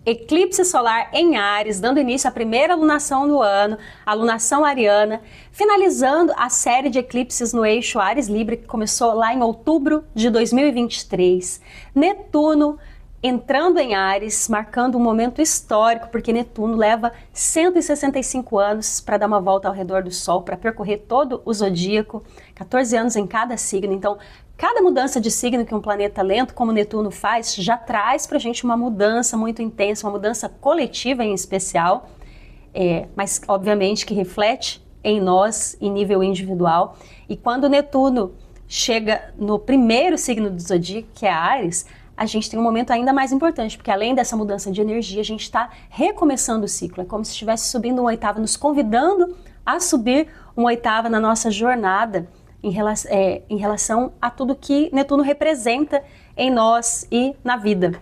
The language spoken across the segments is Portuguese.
Eclipse solar em Áries, dando início à primeira lunação do ano, a lunação ariana, finalizando a série de eclipses no eixo Áries-Libra, que começou lá em outubro de 2023. Netuno entrando em Áries, marcando um momento histórico, porque Netuno leva 165 anos para dar uma volta ao redor do Sol, para percorrer todo o zodíaco, 14 anos em cada signo. Então, cada mudança de signo que um planeta lento como Netuno faz já traz para a gente uma mudança muito intensa, uma mudança coletiva em especial, mas obviamente que reflete em nós em nível individual. E quando Netuno chega no primeiro signo do zodíaco, que é Áries, a gente tem um momento ainda mais importante, porque além dessa mudança de energia, a gente está recomeçando o ciclo. É como se estivesse subindo uma oitava, nos convidando a subir uma oitava na nossa jornada em relação a tudo que Netuno representa em nós e na vida.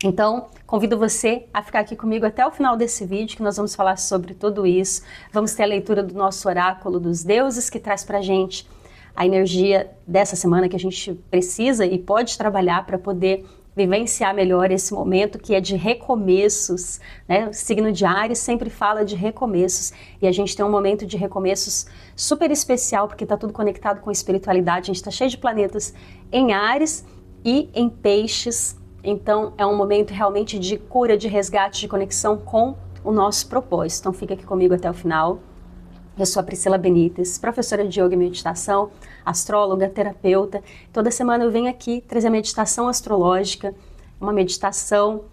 Então, convido você a ficar aqui comigo até o final desse vídeo, que nós vamos falar sobre tudo isso. Vamos ter a leitura do nosso oráculo dos deuses, que traz pra gente a energia dessa semana que a gente precisa e pode trabalhar para poder vivenciar melhor esse momento que é de recomeços, né? O signo de Áries sempre fala de recomeços e a gente tem um momento de recomeços super especial porque está tudo conectado com a espiritualidade. A gente está cheio de planetas em Áries e em Peixes, então é um momento realmente de cura, de resgate, de conexão com o nosso propósito. Então fica aqui comigo até o final. Eu sou a Priscila Benites, professora de Yoga e Meditação, astróloga, terapeuta. Toda semana eu venho aqui trazer a meditação astrológica, uma meditação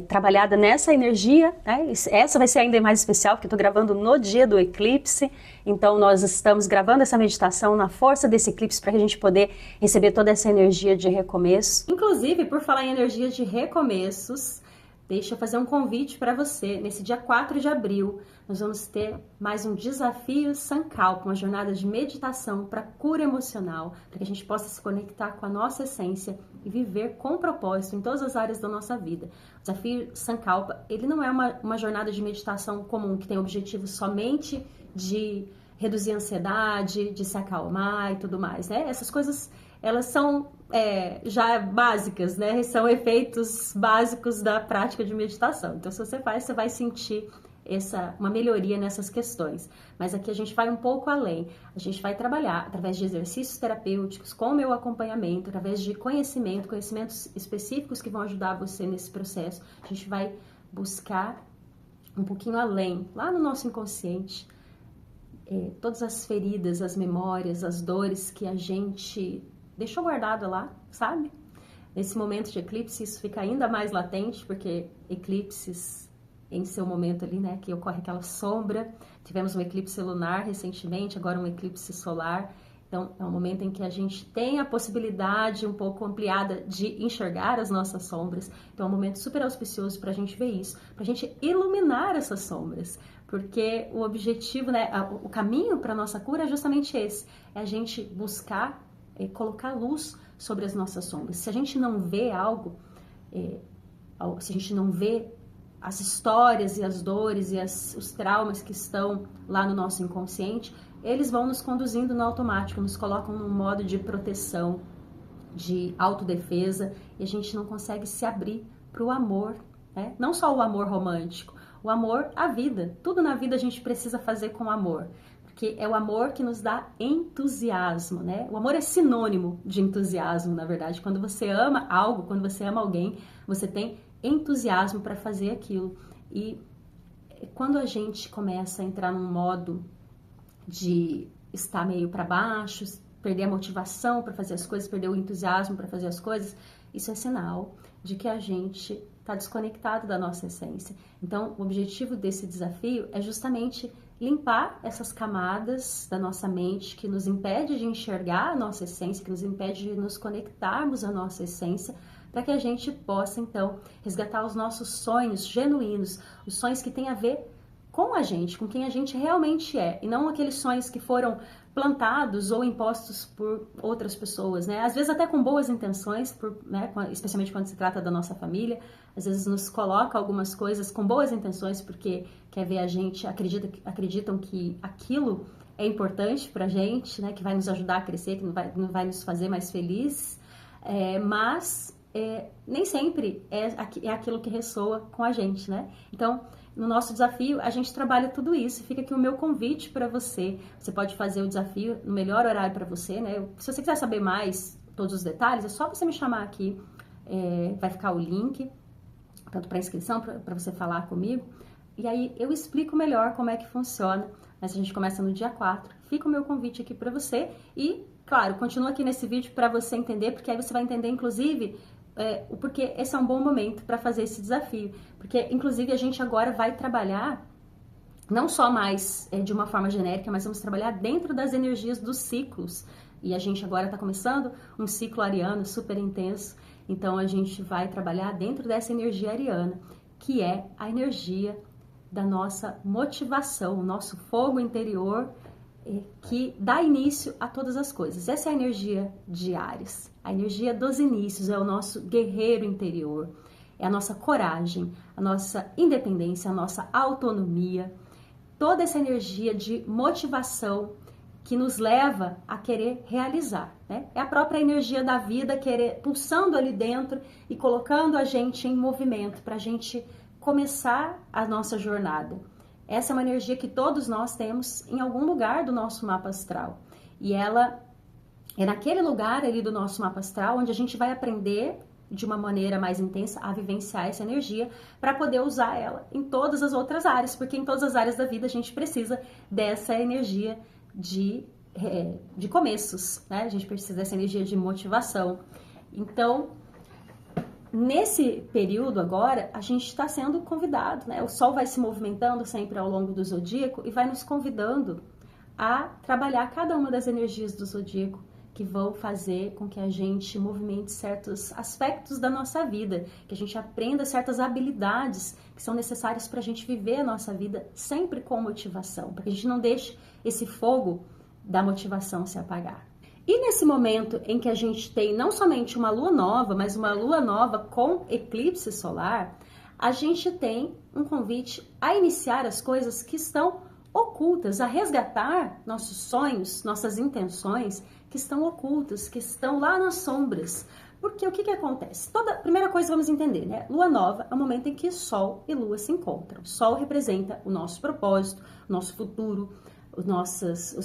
trabalhada nessa energia, né? Essa vai ser ainda mais especial, porque eu estou gravando no dia do eclipse, então nós estamos gravando essa meditação na força desse eclipse para a gente poder receber toda essa energia de recomeço. Inclusive, por falar em energia de recomeços, deixa eu fazer um convite para você. Nesse dia 4 de abril, nós vamos ter mais um desafio Sankalpa, uma jornada de meditação para cura emocional, para que a gente possa se conectar com a nossa essência e viver com propósito em todas as áreas da nossa vida. O desafio Sankalpa, ele não é uma jornada de meditação comum, que tem o objetivo somente de reduzir a ansiedade, de se acalmar e tudo mais, né? Essas coisas, elas são já básicas, né? São efeitos básicos da prática de meditação. Então, se você faz, você vai sentir uma melhoria nessas questões. Mas aqui a gente vai um pouco além. A gente vai trabalhar através de exercícios terapêuticos, com o meu acompanhamento, através de conhecimentos específicos que vão ajudar você nesse processo. A gente vai buscar um pouquinho além, lá no nosso inconsciente, todas as feridas, as memórias, as dores que a gente deixou guardada lá, sabe? Nesse momento de eclipse, isso fica ainda mais latente, porque eclipses em seu momento ali, né, que ocorre aquela sombra. Tivemos um eclipse lunar recentemente, agora um eclipse solar. Então, é um momento em que a gente tem a possibilidade um pouco ampliada de enxergar as nossas sombras. Então, é um momento super auspicioso para a gente ver isso, para a gente iluminar essas sombras. Porque o objetivo, né, o caminho para a nossa cura é justamente esse. É a gente buscar colocar luz sobre as nossas sombras. Se a gente não vê algo, se a gente não vê as histórias e as dores e os traumas que estão lá no nosso inconsciente, eles vão nos conduzindo no automático, nos colocam num modo de proteção, de autodefesa, e a gente não consegue se abrir para o amor, né? Não só o amor romântico, o amor à vida. Tudo na vida a gente precisa fazer com amor, porque é o amor que nos dá entusiasmo, né? O amor é sinônimo de entusiasmo, na verdade. Quando você ama algo, quando você ama alguém, você tem entusiasmo para fazer aquilo. E quando a gente começa a entrar num modo de estar meio para baixo, perder a motivação para fazer as coisas, perder o entusiasmo para fazer as coisas, isso é sinal de que a gente está desconectado da nossa essência. Então, o objetivo desse desafio é justamente limpar essas camadas da nossa mente que nos impede de enxergar a nossa essência, que nos impede de nos conectarmos à nossa essência, para que a gente possa, então, resgatar os nossos sonhos genuínos, os sonhos que têm a ver com a gente, com quem a gente realmente é, e não aqueles sonhos que foram plantados ou impostos por outras pessoas, né? Às vezes até com boas intenções, né? Especialmente quando se trata da nossa família, às vezes nos coloca algumas coisas com boas intenções, porque quer ver a gente, acreditam que aquilo é importante pra gente, né? Que vai nos ajudar a crescer, que não vai nos fazer mais felizes, mas nem sempre é aquilo que ressoa com a gente, né? Então, no nosso desafio, a gente trabalha tudo isso. Fica aqui o meu convite para você. Você pode fazer o desafio no melhor horário para você, né? Se você quiser saber mais, todos os detalhes, é só você me chamar aqui. Vai ficar o link, tanto para inscrição, para você falar comigo. E aí eu explico melhor como é que funciona. Mas a gente começa no dia 4. Fica o meu convite aqui para você. E, claro, continua aqui nesse vídeo para você entender, porque aí você vai entender, inclusive, o porquê esse é um bom momento para fazer esse desafio. Porque, inclusive, a gente agora vai trabalhar não só mais de uma forma genérica, mas vamos trabalhar dentro das energias dos ciclos. E a gente agora está começando um ciclo ariano super intenso. Então, a gente vai trabalhar dentro dessa energia ariana, que é a energia da nossa motivação, o nosso fogo interior, que dá início a todas as coisas. Essa é a energia de Áries. A energia dos inícios é o nosso guerreiro interior, é a nossa coragem, a nossa independência, a nossa autonomia, toda essa energia de motivação que nos leva a querer realizar, né? É a própria energia da vida pulsando ali dentro e colocando a gente em movimento para a gente começar a nossa jornada. Essa é uma energia que todos nós temos em algum lugar do nosso mapa astral. E ela é naquele lugar ali do nosso mapa astral onde a gente vai aprender de uma maneira mais intensa a vivenciar essa energia para poder usar ela em todas as outras áreas, porque em todas as áreas da vida a gente precisa dessa energia de começos, né? A gente precisa dessa energia de motivação. Então, nesse período agora, a gente está sendo convidado, né? O Sol vai se movimentando sempre ao longo do zodíaco e vai nos convidando a trabalhar cada uma das energias do zodíaco que vão fazer com que a gente movimente certos aspectos da nossa vida, que a gente aprenda certas habilidades que são necessárias para a gente viver a nossa vida sempre com motivação, para que a gente não deixe esse fogo da motivação se apagar. E nesse momento em que a gente tem não somente uma lua nova, mas uma lua nova com eclipse solar, a gente tem um convite a iniciar as coisas que estão ocultas, a resgatar nossos sonhos, nossas intenções que estão ocultas, que estão lá nas sombras. Porque o que acontece? Primeira coisa vamos entender, né? Lua nova é o momento em que Sol e Lua se encontram. Sol representa o nosso propósito, o nosso futuro, os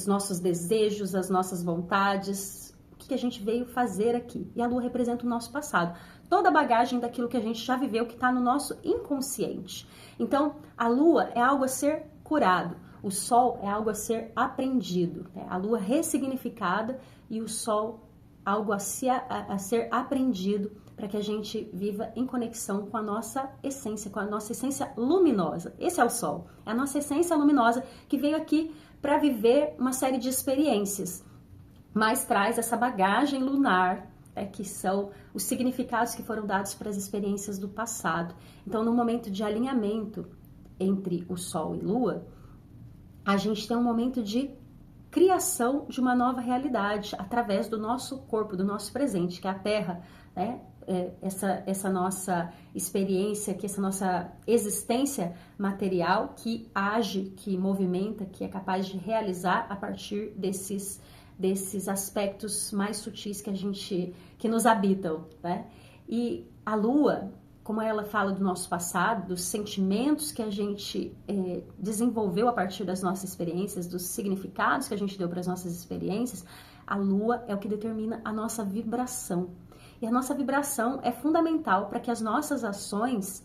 nossos desejos, as nossas vontades, o que a gente veio fazer aqui. E a Lua representa o nosso passado, toda a bagagem daquilo que a gente já viveu, que está no nosso inconsciente. Então, a Lua é algo a ser curado, o Sol é algo a ser aprendido, né? A Lua ressignificada e o Sol algo a ser aprendido para que a gente viva em conexão com a nossa essência luminosa. Esse é o Sol, é a nossa essência luminosa que veio aqui para viver uma série de experiências, mas traz essa bagagem lunar, que são os significados que foram dados para as experiências do passado. Então, no momento de alinhamento entre o Sol e Lua, a gente tem um momento de criação de uma nova realidade através do nosso corpo, do nosso presente, que é a Terra, né? Essa nossa experiência, essa nossa existência material que age, que movimenta, que é capaz de realizar a partir desses aspectos mais sutis que nos habitam, né? E a Lua, como ela fala do nosso passado, dos sentimentos que a gente desenvolveu a partir das nossas experiências, dos significados que a gente deu para as nossas experiências, a Lua é o que determina a nossa vibração. E a nossa vibração é fundamental para que as nossas ações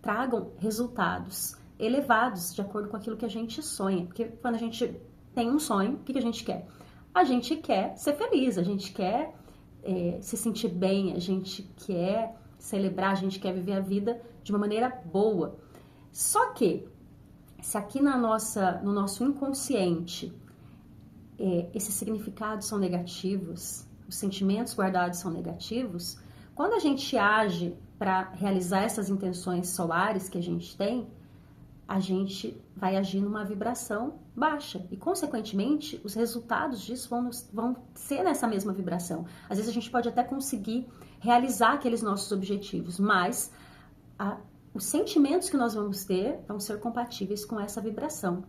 tragam resultados elevados de acordo com aquilo que a gente sonha. Porque quando a gente tem um sonho, o que a gente quer? A gente quer ser feliz, a gente quer se sentir bem, a gente quer celebrar, a gente quer viver a vida de uma maneira boa. Só que, se aqui no nosso inconsciente esses significados são negativos, os sentimentos guardados são negativos, quando a gente age para realizar essas intenções solares que a gente vai agir numa vibração baixa e, consequentemente, os resultados disso vão ser nessa mesma vibração. Às vezes a gente pode até conseguir realizar aqueles nossos objetivos, mas os sentimentos que nós vamos ter vão ser compatíveis com essa vibração.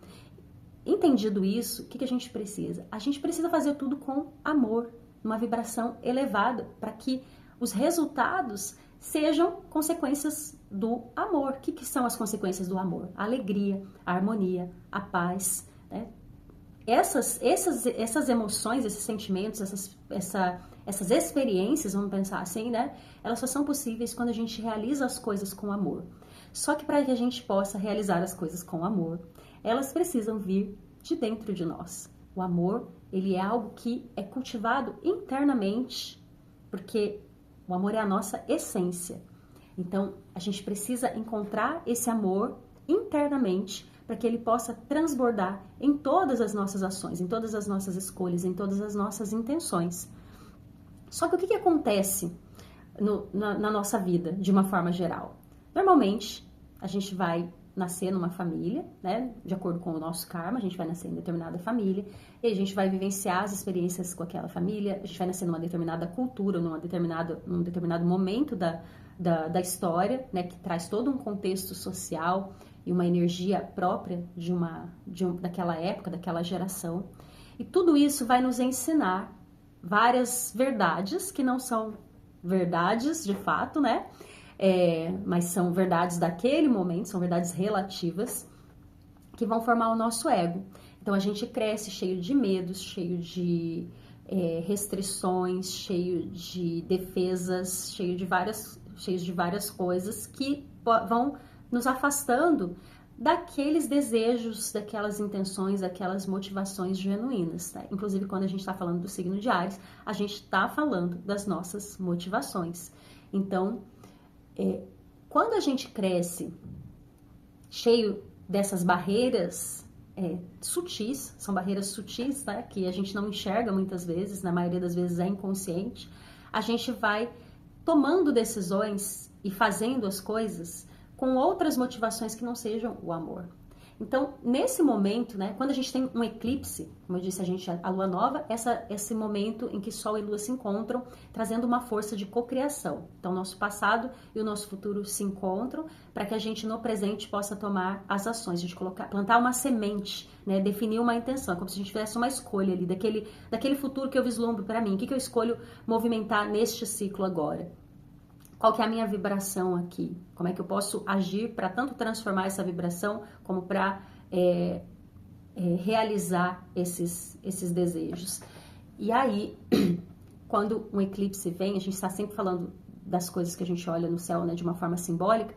Entendido isso, o que a gente precisa? A gente precisa fazer tudo com amor, uma vibração elevada, para que os resultados sejam consequências do amor. O que são as consequências do amor? A alegria, a harmonia, a paz, né? Essas emoções, esses sentimentos, essas experiências, vamos pensar assim, né? Elas só são possíveis quando a gente realiza as coisas com amor. Só que para que a gente possa realizar as coisas com amor, elas precisam vir de dentro de nós. O amor, ele é algo que é cultivado internamente, porque o amor é a nossa essência. Então, a gente precisa encontrar esse amor internamente para que ele possa transbordar em todas as nossas ações, em todas as nossas escolhas, em todas as nossas intenções. Só que o que acontece na nossa vida, de uma forma geral? Normalmente, a gente vai nascer numa família, né? De acordo com o nosso karma, a gente vai nascer em determinada família, e a gente vai vivenciar as experiências com aquela família, a gente vai nascer numa determinada cultura, num determinado momento da história, né? Que traz todo um contexto social e uma energia própria daquela época, daquela geração. E tudo isso vai nos ensinar várias verdades que não são verdades de fato, né? Mas são verdades daquele momento, são verdades relativas, que vão formar o nosso ego. Então a gente cresce cheio de medos, cheio de restrições, cheio de defesas, cheio de várias coisas que vão nos afastando daqueles desejos, daquelas intenções, daquelas motivações genuínas, tá? Inclusive, quando a gente está falando do signo de Áries, a gente está falando das nossas motivações. Então, quando a gente cresce cheio dessas barreiras sutis, são barreiras sutis, tá? Que a gente não enxerga muitas vezes, na maioria das vezes é inconsciente, a gente vai tomando decisões e fazendo as coisas com outras motivações que não sejam o amor. Então, nesse momento, né, quando a gente tem um eclipse, como eu disse, a lua nova, esse momento em que Sol e Lua se encontram, trazendo uma força de cocriação. Então, nosso passado e o nosso futuro se encontram para que a gente, no presente, possa tomar as ações. A gente plantar uma semente, né, definir uma intenção, como se a gente tivesse uma escolha ali, daquele futuro que eu vislumbro para mim. O que eu escolho movimentar neste ciclo agora? Qual que é a minha vibração aqui? Como é que eu posso agir para tanto transformar essa vibração como para realizar esses desejos? E aí, quando um eclipse vem, a gente está sempre falando das coisas que a gente olha no céu, né, de uma forma simbólica,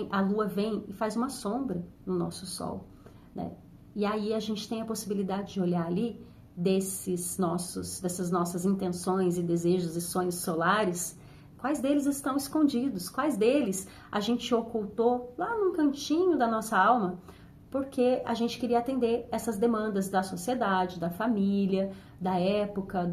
a lua vem e faz uma sombra no nosso sol, né? E aí a gente tem a possibilidade de olhar ali dessas nossas intenções e desejos e sonhos solares. Quais deles estão escondidos? Quais deles a gente ocultou lá num cantinho da nossa alma? Porque a gente queria atender essas demandas da sociedade, da família, da época,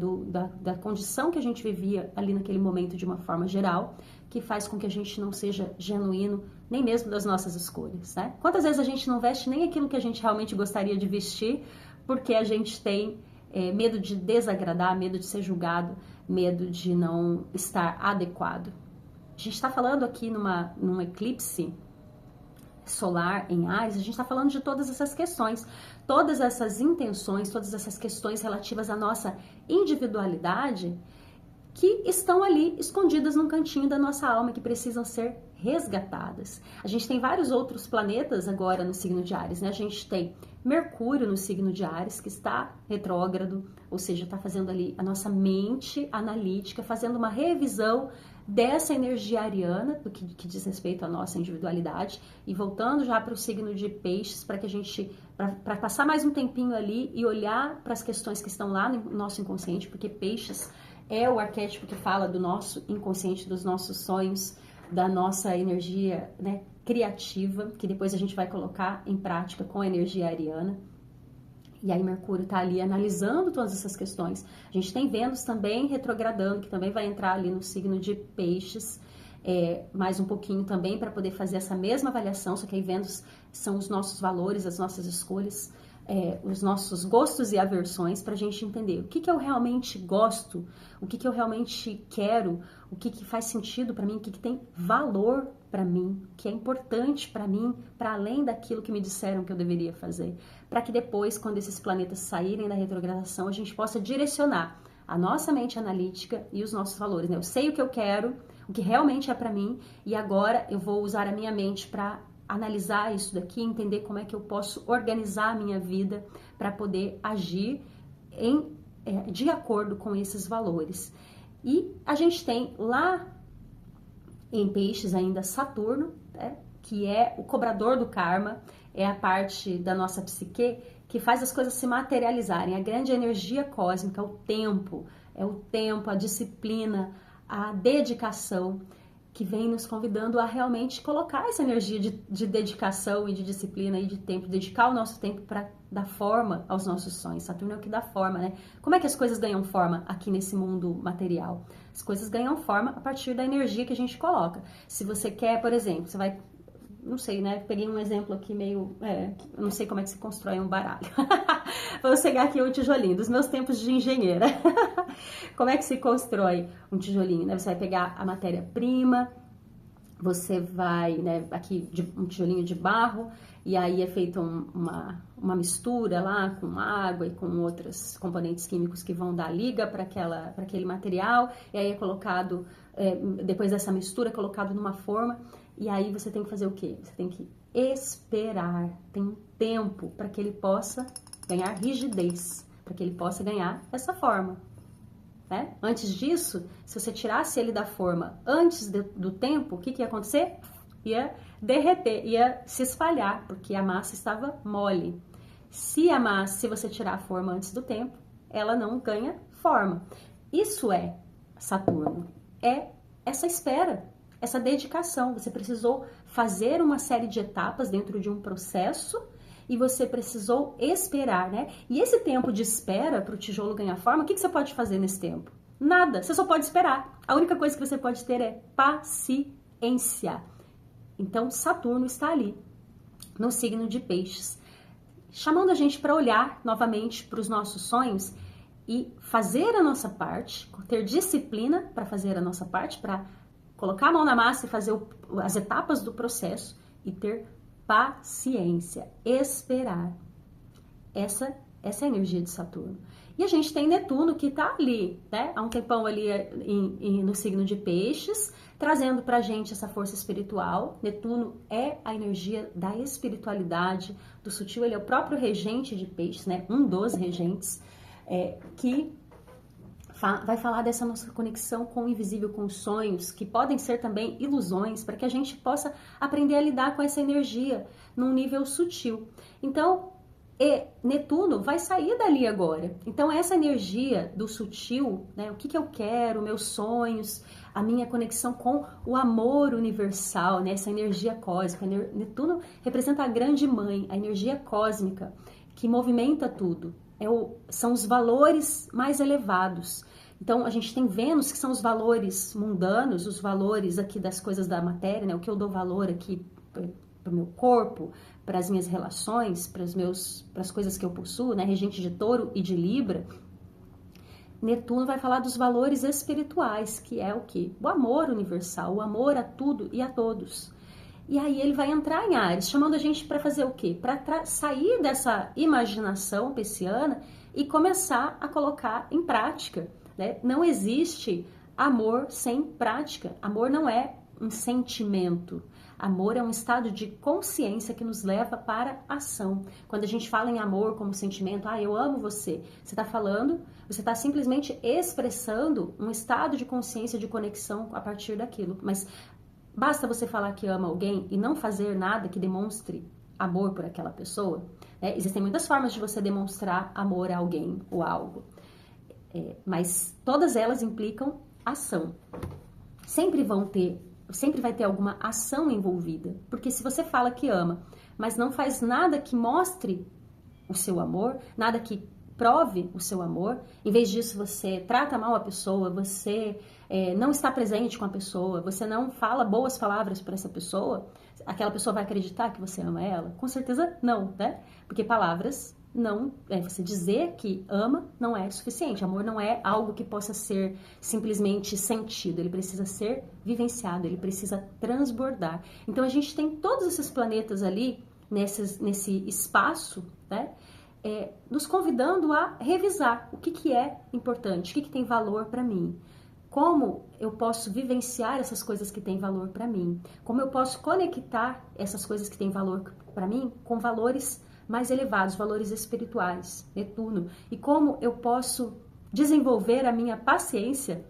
da condição que a gente vivia ali naquele momento de uma forma geral, que faz com que a gente não seja genuíno nem mesmo das nossas escolhas, né? Quantas vezes a gente não veste nem aquilo que a gente realmente gostaria de vestir, porque a gente tem medo de desagradar, medo de ser julgado, medo de não estar adequado. A gente está falando aqui num eclipse solar em Áries, a gente está falando de todas essas questões, todas essas intenções, todas essas questões relativas à nossa individualidade que estão ali escondidas num cantinho da nossa alma, que precisam ser resgatadas. A gente tem vários outros planetas agora no signo de Áries, né? A gente tem Mercúrio no signo de Áries, que está retrógrado, ou seja, está fazendo ali a nossa mente analítica, fazendo uma revisão dessa energia ariana, do que diz respeito à nossa individualidade, e voltando já para o signo de Peixes, para que a gente, para passar mais um tempinho ali e olhar para as questões que estão lá no nosso inconsciente, porque Peixes é o arquétipo que fala do nosso inconsciente, dos nossos sonhos, da nossa energia, né, criativa, que depois a gente vai colocar em prática com a energia ariana. E aí Mercúrio está ali analisando todas essas questões. A gente tem Vênus também retrogradando, que também vai entrar ali no signo de Peixes, mais um pouquinho também para poder fazer essa mesma avaliação, só que aí Vênus são os nossos valores, as nossas escolhas, os nossos gostos e aversões, para a gente entender o que eu realmente gosto, o que eu realmente quero, o que faz sentido para mim, o que tem valor para mim, o que é importante para mim, para além daquilo que me disseram que eu deveria fazer, para que depois, quando esses planetas saírem da retrogradação, a gente possa direcionar a nossa mente analítica e os nossos valores, né? Eu sei o que eu quero, o que realmente é para mim, e agora eu vou usar a minha mente para analisar isso daqui, entender como é que eu posso organizar a minha vida para poder agir de acordo com esses valores. E a gente tem lá em Peixes ainda Saturno, né, que é o cobrador do karma, é a parte da nossa psique que faz as coisas se materializarem. A grande energia cósmica, é o tempo, a disciplina, a dedicação, que vem nos convidando a realmente colocar essa energia de dedicação e de disciplina e de tempo, dedicar o nosso tempo para dar forma aos nossos sonhos. Saturno é o que dá forma, né? Como é que as coisas ganham forma aqui nesse mundo material? As coisas ganham forma a partir da energia que a gente coloca. Se você quer, por exemplo, você vai... Não sei, né? Peguei um exemplo aqui meio... não sei como é que se constrói um baralho. Vamos pegar aqui um tijolinho, dos meus tempos de engenheira. Como é que se constrói um tijolinho, né? Você vai pegar a matéria-prima, você vai, né, aqui um tijolinho de barro, e aí é feita uma mistura lá com água e com outros componentes químicos que vão dar liga para aquele material, e aí é colocado, depois dessa mistura, é colocado numa forma, e aí você tem que fazer o quê? Você tem que esperar, tem um tempo para que ele possa ganhar rigidez, para que ele possa ganhar essa forma. Né? Antes disso, se você tirasse ele da forma antes do tempo, o que ia acontecer? Ia derreter, ia se espalhar, porque a massa estava mole. Se você tirar a forma antes do tempo, ela não ganha forma. Isso é Saturno, é essa espera, essa dedicação. Você precisou fazer uma série de etapas dentro de um processo e você precisou esperar, né? E esse tempo de espera para o tijolo ganhar forma, o que você pode fazer nesse tempo? Nada, você só pode esperar. A única coisa que você pode ter é paciência. Então, Saturno está ali, no signo de Peixes, chamando a gente para olhar novamente para os nossos sonhos e fazer a nossa parte, ter disciplina para fazer a nossa parte, para colocar a mão na massa e fazer as etapas do processo e ter paciência, esperar. Essa é a energia de Saturno. E a gente tem Netuno que está ali, né? Há um tempão ali no signo de Peixes, trazendo pra gente essa força espiritual. Netuno é a energia da espiritualidade, do sutil, ele é o próprio regente de Peixes, né? Um dos regentes, que vai falar dessa nossa conexão com o invisível, com os sonhos, que podem ser também ilusões, para que a gente possa aprender a lidar com essa energia num nível sutil. Então, Netuno vai sair dali agora. Então, essa energia do sutil, né, o que eu quero, meus sonhos, a minha conexão com o amor universal, né, essa energia cósmica. Netuno representa a grande mãe, a energia cósmica que movimenta tudo. São os valores mais elevados. Então, a gente tem Vênus, que são os valores mundanos, os valores aqui das coisas da matéria, né, o que eu dou valor aqui para o meu corpo, para as minhas relações, para as coisas que eu possuo, né? Regente de Touro e de Libra. Netuno vai falar dos valores espirituais, que é o quê? O amor universal, o amor a tudo e a todos. E aí ele vai entrar em Áries, chamando a gente para fazer o quê? Para sair dessa imaginação pisciana e começar a colocar em prática, né? Não existe amor sem prática. Amor não é um sentimento. Amor é um estado de consciência que nos leva para a ação. Quando a gente fala em amor como sentimento, eu amo você, você está simplesmente expressando um estado de consciência, de conexão a partir daquilo. Mas basta você falar que ama alguém e não fazer nada que demonstre amor por aquela pessoa, né? Existem muitas formas de você demonstrar amor a alguém ou a algo, mas todas elas implicam ação. Sempre vai ter alguma ação envolvida, porque se você fala que ama, mas não faz nada que mostre o seu amor, nada que prove o seu amor, em vez disso você trata mal a pessoa, você não está presente com a pessoa, você não fala boas palavras para essa pessoa, aquela pessoa vai acreditar que você ama ela? Com certeza não, né? Porque palavras não, você dizer que ama não é suficiente. Amor não é algo que possa ser simplesmente sentido, ele precisa ser vivenciado, ele precisa transbordar. Então a gente tem todos esses planetas ali nesse espaço, né, nos convidando a revisar o que é importante, o que tem valor para mim. Como eu posso vivenciar essas coisas que têm valor para mim? Como eu posso conectar essas coisas que têm valor para mim com valores mais elevados, valores espirituais, Netuno? E como eu posso desenvolver a minha paciência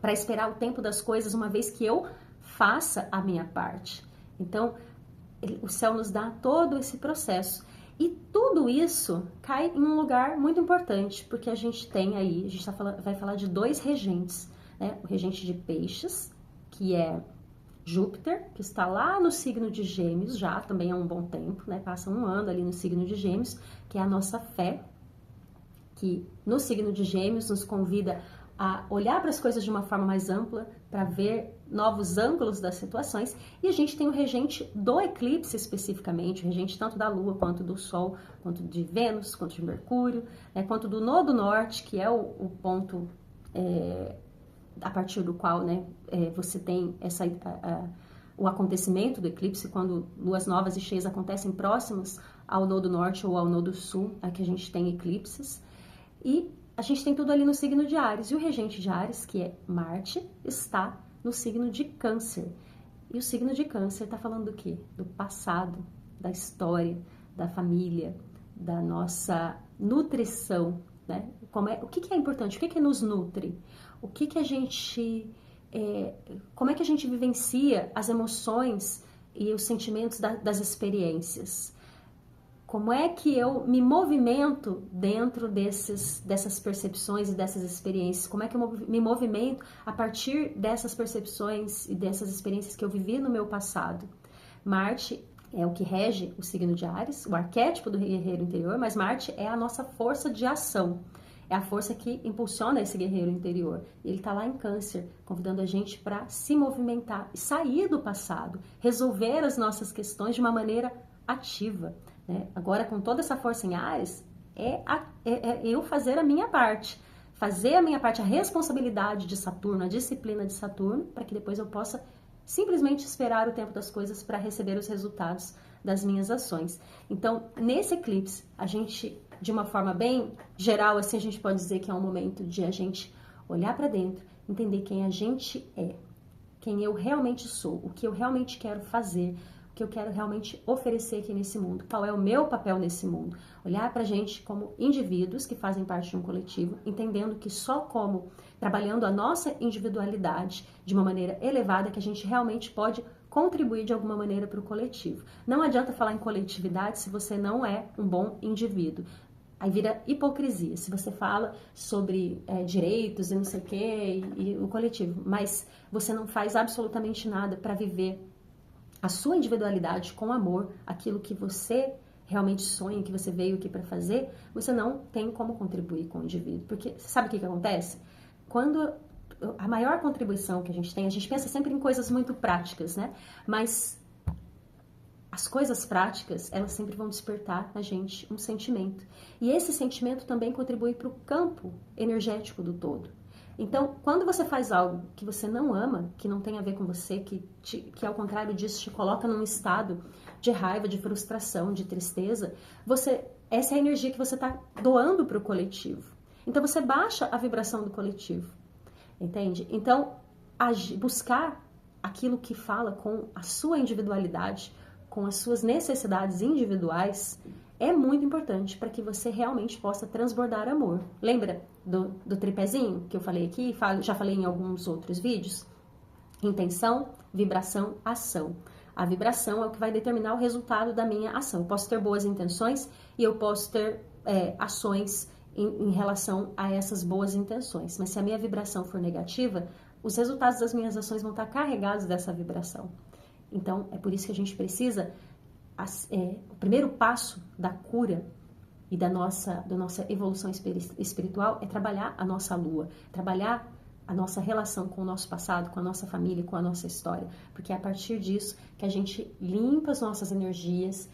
para esperar o tempo das coisas, uma vez que eu faça a minha parte? Então, o céu nos dá todo esse processo. E tudo isso cai em um lugar muito importante, porque a gente tem aí, a gente vai falar de 2 regentes, né? O regente de Peixes, que é Júpiter, que está lá no signo de Gêmeos, já também há um bom tempo, né? Passa um ano ali no signo de Gêmeos, que é a nossa fé, que no signo de Gêmeos nos convida a olhar para as coisas de uma forma mais ampla, para ver novos ângulos das situações. E a gente tem o regente do eclipse especificamente, o regente tanto da Lua, quanto do Sol, quanto de Vênus, quanto de Mercúrio, né, quanto do Nodo Norte, que é o ponto a partir do qual, né, você tem o acontecimento do eclipse, quando luas novas e cheias acontecem próximas ao Nodo Norte ou ao Nodo Sul, aqui a gente tem eclipses. E a gente tem tudo ali no signo de Áries. E o regente de Áries, que é Marte, está no signo de Câncer. E o signo de Câncer está falando do quê? Do passado, da história, da família, da nossa nutrição, né? O que é importante? O que nos nutre? O que a gente... como é que a gente vivencia as emoções e os sentimentos das experiências? Como é que eu me movimento dentro dessas percepções e dessas experiências? Como é que eu me movimento a partir dessas percepções e dessas experiências que eu vivi no meu passado? Marte é o que rege o signo de Áries, o arquétipo do guerreiro interior, mas Marte é a nossa força de ação. É a força que impulsiona esse guerreiro interior. Ele está lá em Câncer, convidando a gente para se movimentar e sair do passado, resolver as nossas questões de uma maneira ativa. Né? Agora, com toda essa força em Áries, é eu fazer a minha parte. Fazer a minha parte, a responsabilidade de Saturno, a disciplina de Saturno, para que depois eu possa simplesmente esperar o tempo das coisas para receber os resultados das minhas ações. Então, nesse eclipse, a gente, de uma forma bem geral, assim, a gente pode dizer que é um momento de a gente olhar para dentro, entender quem a gente é, quem eu realmente sou, o que eu realmente quero fazer, que eu quero realmente oferecer aqui nesse mundo, qual é o meu papel nesse mundo. Olhar pra gente como indivíduos que fazem parte de um coletivo, entendendo que só como trabalhando a nossa individualidade de uma maneira elevada que a gente realmente pode contribuir de alguma maneira para o coletivo. Não adianta falar em coletividade se você não é um bom indivíduo. Aí vira hipocrisia, se você fala sobre direitos e não sei o quê, e o coletivo, mas você não faz absolutamente nada para viver a sua individualidade com amor, aquilo que você realmente sonha, que você veio aqui para fazer, você não tem como contribuir com o indivíduo. Porque sabe o que acontece? Quando a maior contribuição que a gente tem, a gente pensa sempre em coisas muito práticas, né? Mas as coisas práticas, elas sempre vão despertar na gente um sentimento. E esse sentimento também contribui para o campo energético do todo. Então, quando você faz algo que você não ama, que não tem a ver com você, que ao contrário disso te coloca num estado de raiva, de frustração, de tristeza, essa é a energia que você está doando para o coletivo. Então, você baixa a vibração do coletivo, entende? Então, buscar aquilo que fala com a sua individualidade, com as suas necessidades individuais, é muito importante para que você realmente possa transbordar amor. Lembra do tripézinho que eu falei aqui? Já falei em alguns outros vídeos? Intenção, vibração, ação. A vibração é o que vai determinar o resultado da minha ação. Eu posso ter boas intenções e eu posso ter ações em relação a essas boas intenções. Mas se a minha vibração for negativa, os resultados das minhas ações vão estar carregados dessa vibração. Então, é por isso que a gente precisa... o primeiro passo da cura e da nossa evolução espiritual é trabalhar a nossa lua, trabalhar a nossa relação com o nosso passado, com a nossa família, com a nossa história, porque é a partir disso que a gente limpa as nossas energias,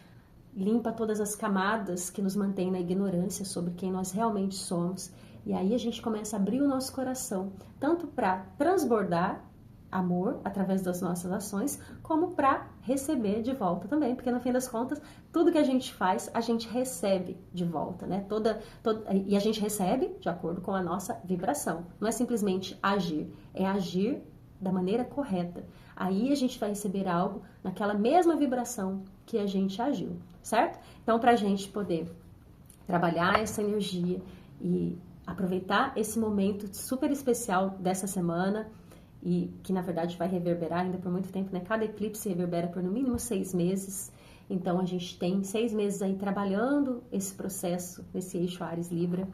limpa todas as camadas que nos mantêm na ignorância sobre quem nós realmente somos, e aí a gente começa a abrir o nosso coração, tanto para transbordar amor através das nossas ações, como para receber de volta também, porque no fim das contas, tudo que a gente faz, a gente recebe de volta, né? E a gente recebe de acordo com a nossa vibração. Não é simplesmente agir, é agir da maneira correta. Aí a gente vai receber algo naquela mesma vibração que a gente agiu, certo? Então, para a gente poder trabalhar essa energia e aproveitar esse momento super especial dessa semana, e que na verdade vai reverberar ainda por muito tempo, né? Cada eclipse reverbera por no mínimo 6 meses, então a gente tem 6 meses aí trabalhando esse processo, esse eixo Áries Libra.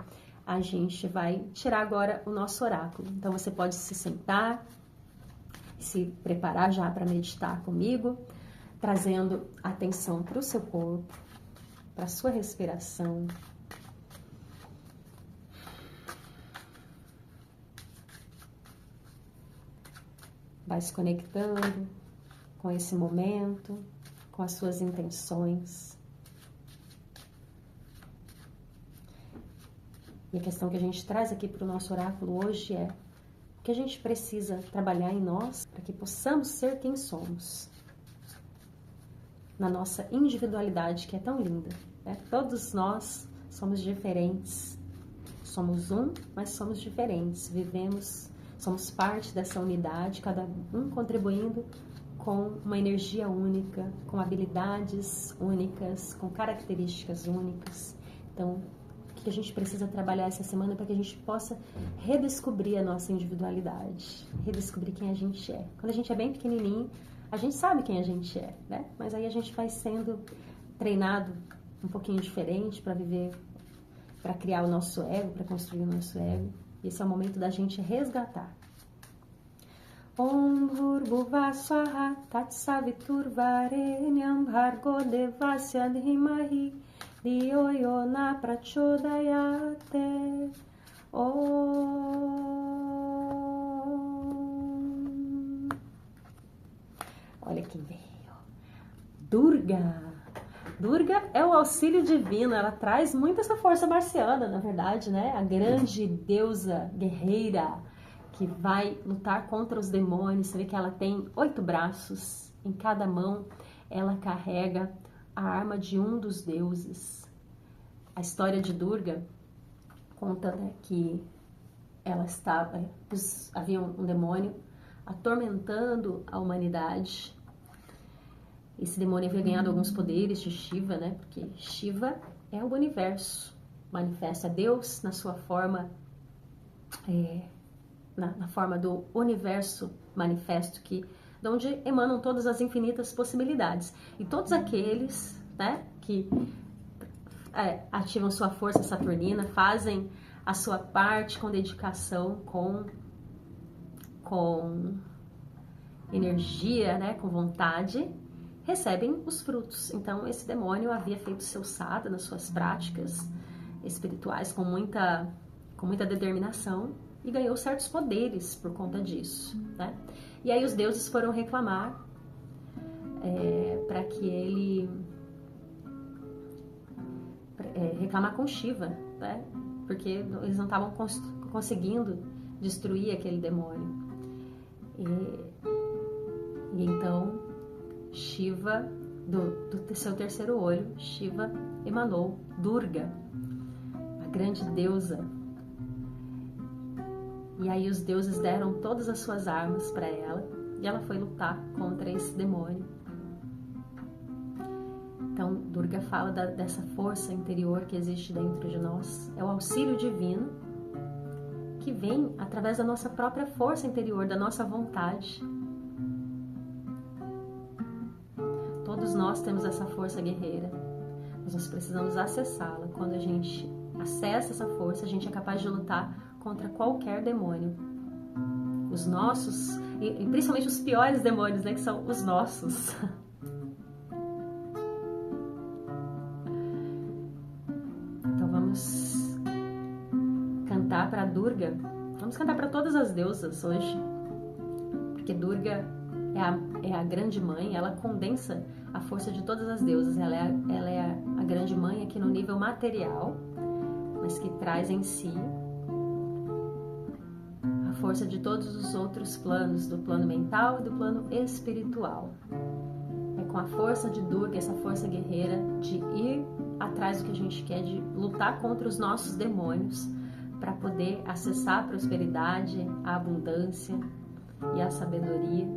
A gente vai tirar agora o nosso oráculo, então você pode se sentar, se preparar já para meditar comigo, trazendo atenção para o seu corpo, para a sua respiração. Vai se conectando com esse momento, com as suas intenções. E a questão que a gente traz aqui para o nosso oráculo hoje é o que a gente precisa trabalhar em nós para que possamos ser quem somos. Na nossa individualidade, que é tão linda, né? Todos nós somos diferentes. Somos um, mas somos diferentes. Vivemos, somos parte dessa unidade, cada um contribuindo com uma energia única, com habilidades únicas, com características únicas. Então, o que a gente precisa trabalhar essa semana para que a gente possa redescobrir a nossa individualidade, redescobrir quem a gente é. Quando a gente é bem pequenininho, a gente sabe quem a gente é, né? Mas aí a gente vai sendo treinado um pouquinho diferente para viver, para criar o nosso ego, para construir o nosso ego. Esse é o momento da gente resgatar. Om Bhurbuva Swaha Tatsavitur Varenyam Bhargo Devasya Dhimahi Dhiyo Yona Prachodayate. Om. Olha quem veio. Durga. Durga é o auxílio divino, ela traz muito essa força marciana, na verdade, né? A grande deusa guerreira que vai lutar contra os demônios. Você vê que ela tem 8 braços, em cada mão ela carrega a arma de um dos deuses. A história de Durga conta, né, que ela estava, havia um demônio atormentando a humanidade. Esse demônio havia ganhado alguns poderes de Shiva, né? Porque Shiva é o universo, manifesta Deus na sua forma, na forma do universo manifesto, de onde emanam todas as infinitas possibilidades. E todos aqueles, né, que ativam sua força saturnina, fazem a sua parte com dedicação, com energia, né, com vontade, recebem os frutos. Então, esse demônio havia feito seu sadhana nas suas práticas espirituais com muita determinação e ganhou certos poderes por conta disso, né? E aí os deuses foram reclamar para que ele reclamar com Shiva, né? Porque eles não estavam conseguindo destruir aquele demônio. E então Shiva, do seu terceiro olho, Shiva emanou Durga, a grande deusa. E aí os deuses deram todas as suas armas para ela e ela foi lutar contra esse demônio. Então Durga fala dessa força interior que existe dentro de nós. É o auxílio divino que vem através da nossa própria força interior, da nossa vontade. Todos nós temos essa força guerreira, mas nós precisamos acessá-la. Quando a gente acessa essa força, a gente é capaz de lutar contra qualquer demônio. Os nossos, e principalmente os piores demônios, né, que são os nossos. Então vamos cantar para Durga. Vamos cantar para todas as deusas hoje, porque Durga é a grande mãe, ela condensa a força de todas as deusas. Ela é a grande mãe aqui no nível material, mas que traz em si a força de todos os outros planos, do plano mental e do plano espiritual. É com a força de Durga, essa força guerreira, de ir atrás do que a gente quer, de lutar contra os nossos demônios, para poder acessar a prosperidade, a abundância e a sabedoria,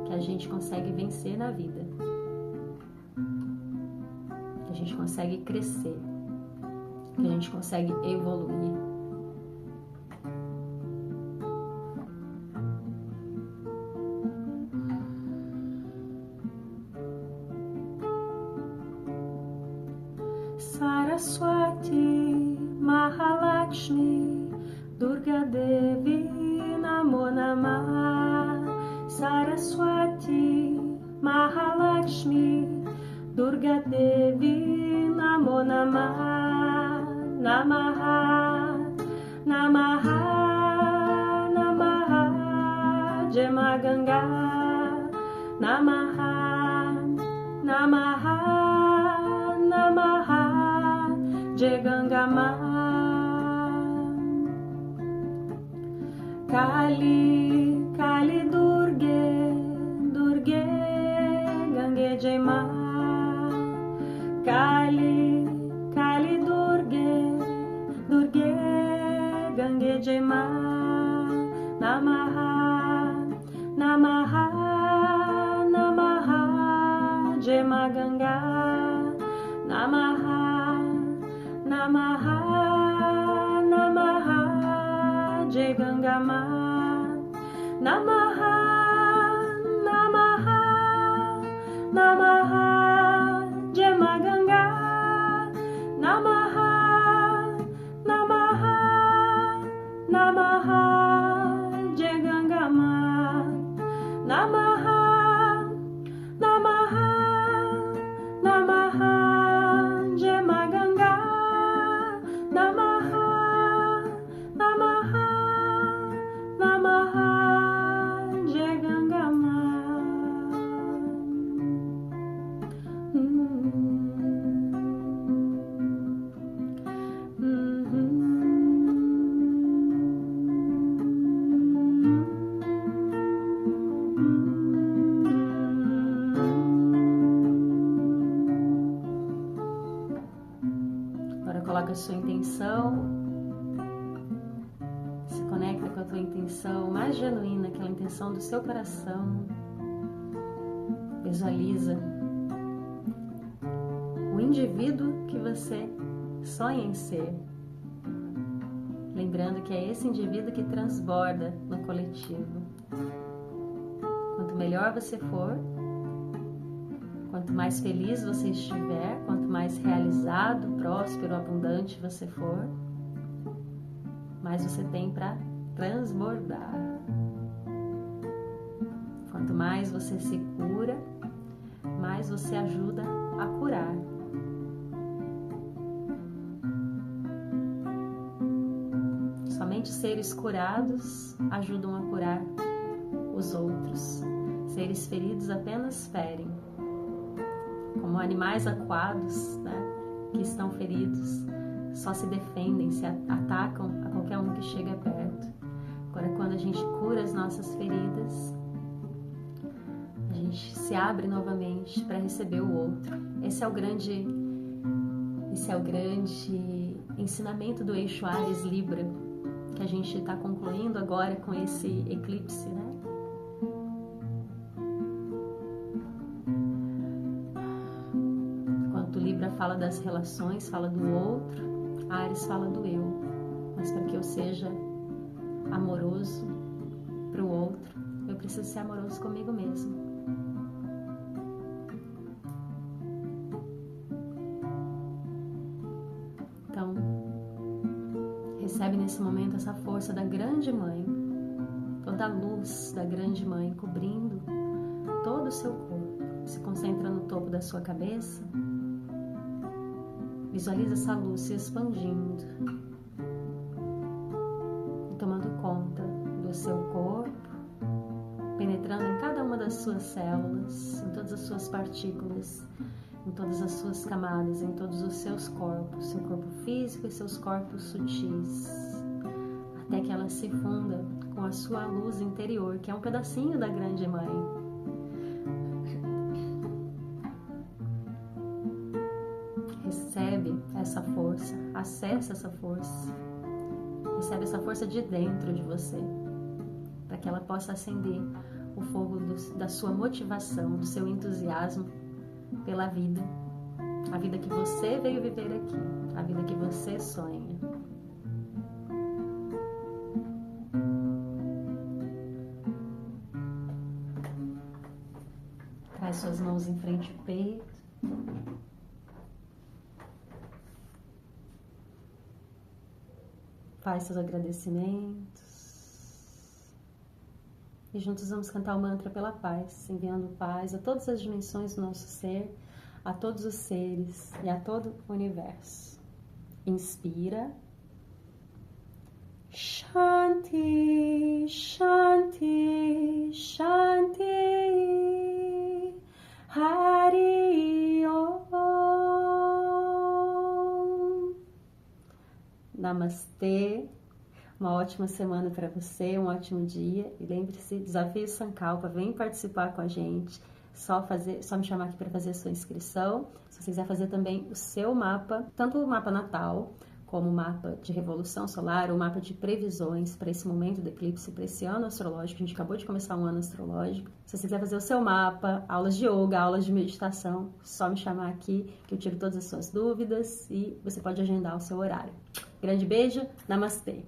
que a gente consegue vencer na vida. Que a gente consegue crescer, que a gente consegue evoluir. Saraswati, Mahalakshmi, Durga Devi, Namo Namah. Saraswati, Mahalakshmi, Durga Devi, Namo Namah. Namaha, Namaha, Namaha, Jema Ganga. Namaha, Namaha, Namaha, Jegangama. Kali, Kali Durge, Durge, Gange Jema. Kali, Kali Durge, Durge, Gange Jema. Namaha, Namaha, Namaha, Jema Ganga. Namaha, Namaha, Namaha, Jegangama. Namaha, Namaha, Namaha, Jemaganga. Namaha, Namaha, Namaha, Jegangama. Namaha, Namaha, Namaha, Jemaganga. Namaha, Namaha, Namaha, Jegangama. Agora coloca a sua intenção, se conecta com a tua intenção mais genuína, aquela intenção do seu coração. Visualiza o indivíduo que você sonha em ser, lembrando que é esse indivíduo que transborda no coletivo. Quanto melhor você for, quanto mais feliz você estiver, quanto mais realizado, próspero, abundante você for, mais você tem para transbordar. Quanto mais você se cura, mais você ajuda a curar. Somente seres curados ajudam a curar os outros. Seres feridos apenas ferem. Como animais acuados, né, que estão feridos, só se defendem, se atacam a qualquer um que chega perto. Agora, quando a gente cura as nossas feridas, a gente se abre novamente para receber o outro. Esse é o grande ensinamento do eixo Áries Libra, que a gente está concluindo agora com esse eclipse, né? Enquanto Libra fala das relações, fala do outro, Áries fala do eu. Mas para que eu seja amoroso para o outro, eu preciso ser amoroso comigo mesmo. Então, recebe nesse momento essa força da Grande Mãe, toda a luz da Grande Mãe cobrindo todo o seu corpo. Se concentra no topo da sua cabeça. Visualiza essa luz se expandindo e tomando conta do seu corpo, penetrando em cada uma das suas células, em todas as suas partículas, em todas as suas camadas, em todos os seus corpos, seu corpo físico e seus corpos sutis, até que ela se funda com a sua luz interior, que é um pedacinho da Grande Mãe. Recebe essa força, acessa essa força, recebe essa força de dentro de você, para que ela possa acender o fogo da sua motivação, do seu entusiasmo pela vida, a vida que você veio viver aqui, a vida que você sonha. Traz suas mãos em frente ao peito. Faz seus agradecimentos. E juntos vamos cantar o mantra pela paz, enviando paz a todas as dimensões do nosso ser, a todos os seres e a todo o universo. Inspira. Shanti, Shanti, Shanti, Hari Om. Namastê. Uma ótima semana para você, um ótimo dia. E lembre-se, Desafio Sankalpa, vem participar com a gente. Só me chamar aqui para fazer a sua inscrição. Se você quiser fazer também o seu mapa, tanto o mapa natal, como o mapa de revolução solar, o mapa de previsões para esse momento do eclipse, para esse ano astrológico. A gente acabou de começar um ano astrológico. Se você quiser fazer o seu mapa, aulas de yoga, aulas de meditação, só me chamar aqui que eu tiro todas as suas dúvidas e você pode agendar o seu horário. Grande beijo, namastê!